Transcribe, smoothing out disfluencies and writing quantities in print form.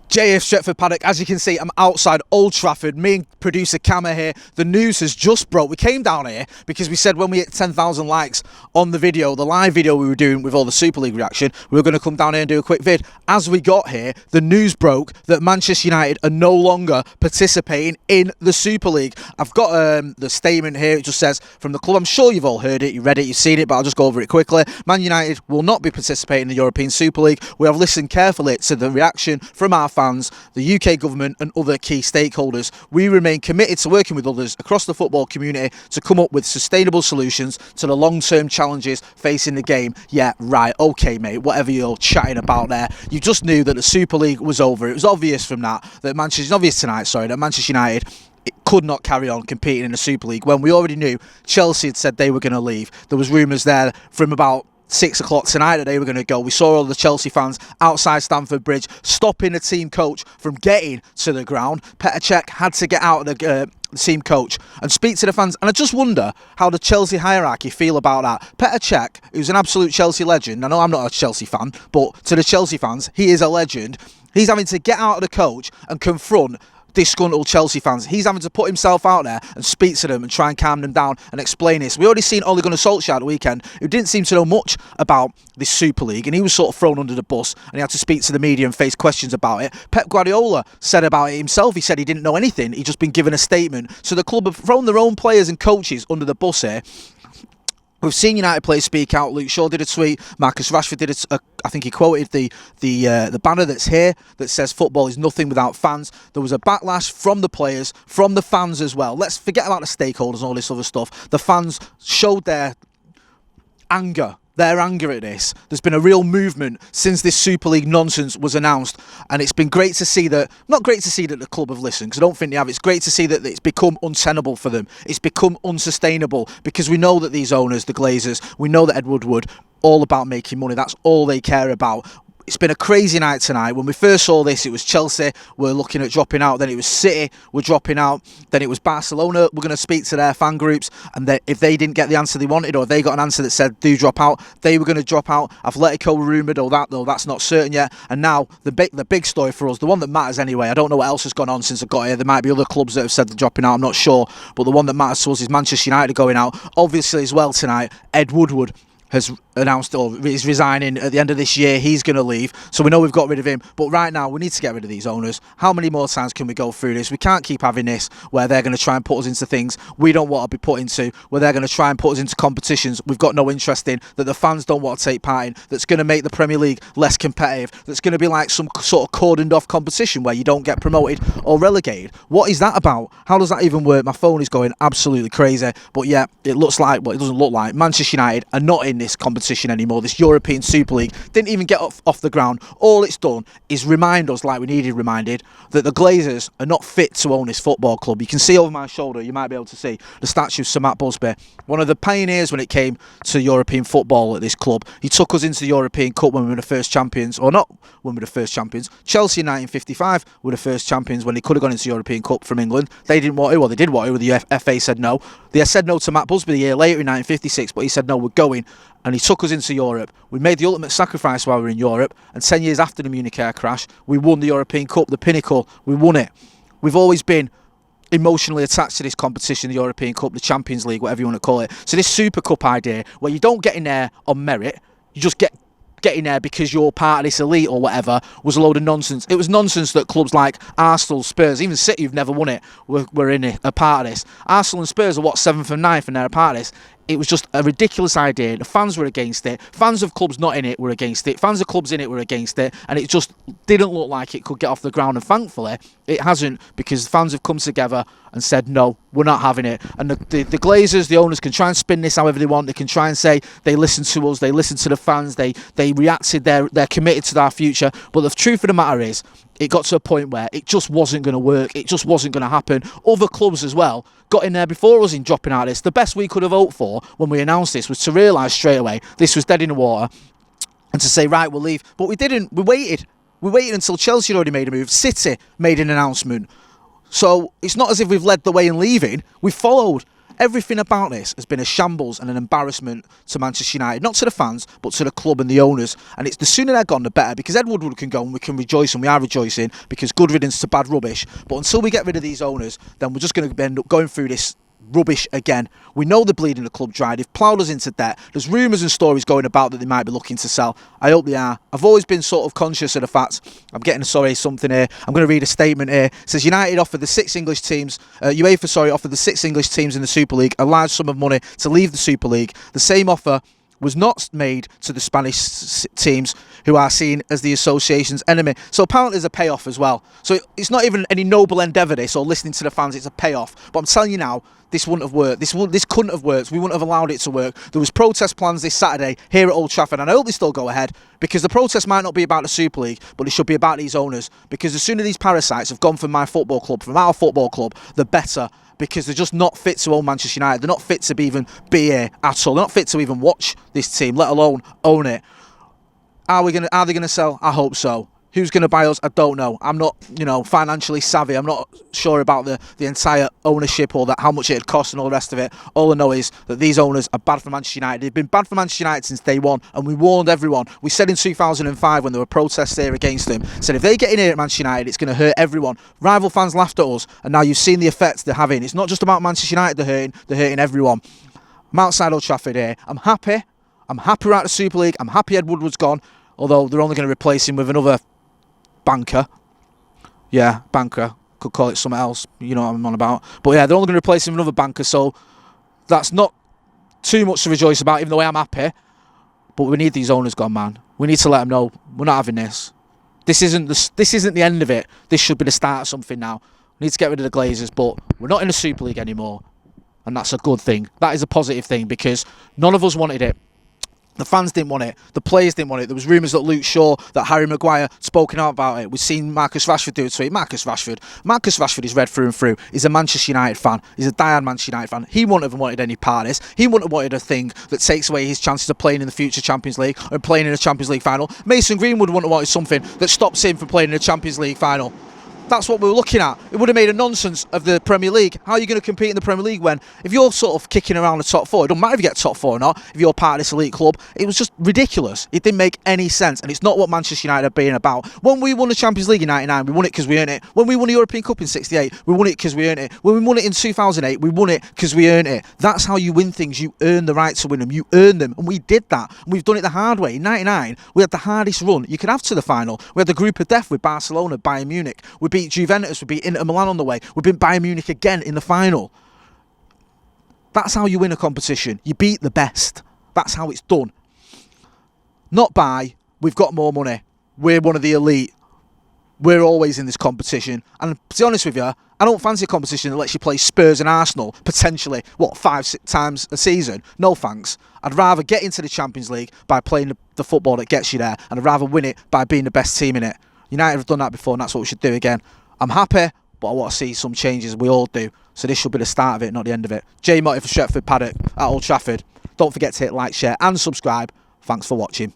JF Stretford, Paddock. As you can see, I'm outside Old Trafford. Me and producer Cam are here. The news has just broke. We came down here because we said when we hit 10,000 likes on the video, the live video we were doing with all the Super League reaction, we were going to come down here and do a quick vid. As we got here, the news broke that Manchester United are no longer participating in the Super League. I've got the statement here. It just says from the club. I'm sure you've all heard it, you read it, you've seen it, but I'll just go over it quickly. Man United will not be participating in the European Super League. We have listened carefully to the reaction from our fans, the UK government and other key stakeholders. We remain committed to working with others across the football community to come up with sustainable solutions to the long-term challenges facing the game. Yeah, right, okay mate, whatever you're chatting about there. You just knew that the Super League was over. It was obvious from that Manchester United it could not carry on competing in the Super League when we already knew Chelsea had said they were going to leave. There was rumours there from about 6 o'clock tonight that they were going to go. We saw all the Chelsea fans outside Stamford Bridge stopping the team coach from getting to the ground. Paddock had to get out of the team coach and speak to the fans. And I just wonder how the Chelsea hierarchy feel about that. Paddock, who's an absolute Chelsea legend. I know I'm not a Chelsea fan, but to the Chelsea fans, he is a legend. He's having to get out of the coach and confront disgruntled Chelsea fans. He's having to put himself out there and speak to them and try and calm them down and explain this. We already seen Ole Gunnar Solskjaer at the weekend, who didn't seem to know much about this Super League, and he was sort of thrown under the bus and he had to speak to the media and face questions about it. Pep Guardiola said about it himself, he said he didn't know anything, he'd just been given a statement. So the club have thrown their own players and coaches under the bus here. We've seen United players speak out. Luke Shaw did a tweet. Marcus Rashford did I think he quoted the banner that's here that says football is nothing without fans. There was a backlash from the players, from the fans as well. Let's forget about the stakeholders and all this other stuff. The fans showed their anger at this. There's been a real movement since this Super League nonsense was announced, and it's been great to see that, not great to see that the club have listened, because I don't think they have. It's great to see that it's become untenable for them. It's become unsustainable, because we know that these owners, the Glazers, we know that Ed Woodward, all about making money. That's all they care about. It's been a crazy night tonight. When we first saw this, it was Chelsea were looking at dropping out. Then it was City were dropping out. Then it was Barcelona. We're going to speak to their fan groups. And if they didn't get the answer they wanted, or they got an answer that said, do drop out, they were going to drop out. Atletico were rumoured, though that's not certain yet. And now the big story for us, the one that matters anyway, I don't know what else has gone on since I got here. There might be other clubs that have said they're dropping out. I'm not sure. But the one that matters to us is Manchester United going out. Obviously as well tonight, Ed Woodward has announced or is resigning at the end of this year. He's going to leave, so we know we've got rid of him. But right now we need to get rid of these owners. How many more times can we go through this? We can't keep having this where they're going to try and put us into things we don't want to be put into, where they're going to try and put us into competitions we've got no interest in, that the fans don't want to take part in, that's going to make the Premier League less competitive, that's going to be like some sort of cordoned off competition where you don't get promoted or relegated. What is that about? How does that even work? My phone is going absolutely crazy. But yeah, it looks like, well, it doesn't look like Manchester United are not in this competition anymore. This European Super League didn't even get off the ground. All it's done is remind us, like we needed reminded, that the Glazers are not fit to own this football club. You can see over my shoulder, you might be able to see the statue of Sir Matt Busby, one of the pioneers when it came to European football at this club. He took us into the European Cup when we were the first champions, or not when we were the first champions. Chelsea in 1955 were the first champions when they could have gone into the European Cup from England. They didn't want to, well they did want to, the FA said no. They said no to Matt Busby a year later in 1956, but he said no, we're going. And he took us into Europe. We made the ultimate sacrifice while we were in Europe, and 10 years after the Munich air crash, we won the European Cup, the pinnacle. We won it. We've always been emotionally attached to this competition, the European Cup, the Champions League, whatever you want to call it. So this Super Cup idea, where you don't get in there on merit, you just get in there because you're part of this elite or whatever, was a load of nonsense. It was nonsense that clubs like Arsenal, Spurs, even City, who've never won it, were in a part of this. Arsenal and Spurs are 7th and 9th, and they're a part of this. It was just a ridiculous idea. The fans were against it. Fans of clubs not in it were against it. Fans of clubs in it were against it. And it just didn't look like it could get off the ground. And thankfully, it hasn't, because the fans have come together and said, no, we're not having it. And the Glazers, the owners, can try and spin this however they want. They can try and say they listen to us, they listen to the fans, they reacted, they're committed to our future. But the truth of the matter is, it got to a point where it just wasn't going to work. It just wasn't going to happen. Other clubs as well got in there before us in dropping out of this. The best we could have hoped for when we announced this was to realise straight away this was dead in the water and to say, right, we'll leave. But we didn't. We waited. We waited until Chelsea had already made a move. City made an announcement. So it's not as if we've led the way in leaving. We followed. Everything about this has been a shambles and an embarrassment to Manchester United, not to the fans, but to the club and the owners. And it's the sooner they're gone, the better, because Ed Woodward can go and we can rejoice, and we are rejoicing, because good riddance to bad rubbish. But until we get rid of these owners, then we're just going to end up going through this rubbish again. We know they're bleeding the club dry. They've ploughed us into debt. There's rumours and stories going about that they might be looking to sell. I hope they are. I've always been sort of conscious of the fact. I'm getting something here. I'm going to read a statement here. It says United offered the 6 English teams, UEFA offered the 6 English teams in the Super League a large sum of money to leave the Super League. The same offer was not made to the Spanish teams, who are seen as the association's enemy. So apparently there's a payoff as well. So it's not even any noble endeavour, this, or listening to the fans, it's a payoff. But I'm telling you now, this wouldn't have worked. This couldn't have worked. We wouldn't have allowed it to work. There was protest plans this Saturday here at Old Trafford, and I hope they still go ahead, because the protest might not be about the Super League, but it should be about these owners. Because the sooner these parasites have gone from my football club, from our football club, the better. Because they're just not fit to own Manchester United. They're not fit to even be here at all. They're not fit to even watch this team, let alone own it. Are they going to sell? I hope so. Who's going to buy us? I don't know. I'm not, financially savvy. I'm not sure about the entire ownership or how much it'd cost and all the rest of it. All I know is that these owners are bad for Manchester United. They've been bad for Manchester United since day one, and we warned everyone. We said in 2005 when there were protests here against them, said if they get in here at Manchester United, it's going to hurt everyone. Rival fans laughed at us, and now you've seen the effects they're having. It's not just about Manchester United they're hurting everyone. I'm outside Old Trafford here. I'm happy. We're out of the Super League. I'm happy Ed Woodward's gone, although they're only going to replace him with another banker. Yeah, banker. Could call it something else. You know what I'm on about. But yeah, they're only going to replace him with another banker, so that's not too much to rejoice about, even though I am happy. But we need these owners gone, man. We need to let them know we're not having this. This isn't the end of it. This should be the start of something now. We need to get rid of the Glazers, but we're not in the Super League anymore. And that's a good thing. That is a positive thing, because none of us wanted it. The fans didn't want it. The players didn't want it. There was rumours that Luke Shaw, that Harry Maguire spoken out about it. We've seen Marcus Rashford do it to it. Marcus Rashford is red through and through. He's a Manchester United fan. He's a diehard Manchester United fan. He wouldn't have wanted any part of this. He wouldn't have wanted a thing that takes away his chances of playing in the future Champions League or playing in a Champions League final. Mason Greenwood wouldn't have wanted something that stops him from playing in a Champions League final. That's what we were looking at. It would have made a nonsense of the Premier League. How are you going to compete in the Premier League when, if you're sort of kicking around the top four, it doesn't matter if you get top four or not, if you're part of this elite club, it was just ridiculous. It didn't make any sense, and it's not what Manchester United are being about. When we won the Champions League in 99, we won it because we earned it. When we won the European Cup in 68, we won it because we earned it. When we won it in 2008, we won it because we earned it. That's how you win things. You earn the right to win them. You earn them, and we did that. And we've done it the hard way. In 99, we had the hardest run you could have to the final. We had the group of death with Barcelona, Bayern Munich. We beat Juventus, we beat Inter Milan on the way. We've been Bayern Munich again in the final. That's how you win a competition. You beat the best. That's how it's done. Not by, we've got more money, we're one of the elite, we're always in this competition. And to be honest with you, I don't fancy a competition that lets you play Spurs and Arsenal potentially, 5-6 times a season. No thanks. I'd rather get into the Champions League by playing the football that gets you there, and I'd rather win it by being the best team in it. United have done that before, and that's what we should do again. I'm happy, but I want to see some changes. We all do. So this should be the start of it, not the end of it. Motty for Stretford, Paddock at Old Trafford. Don't forget to hit like, share and subscribe. Thanks for watching.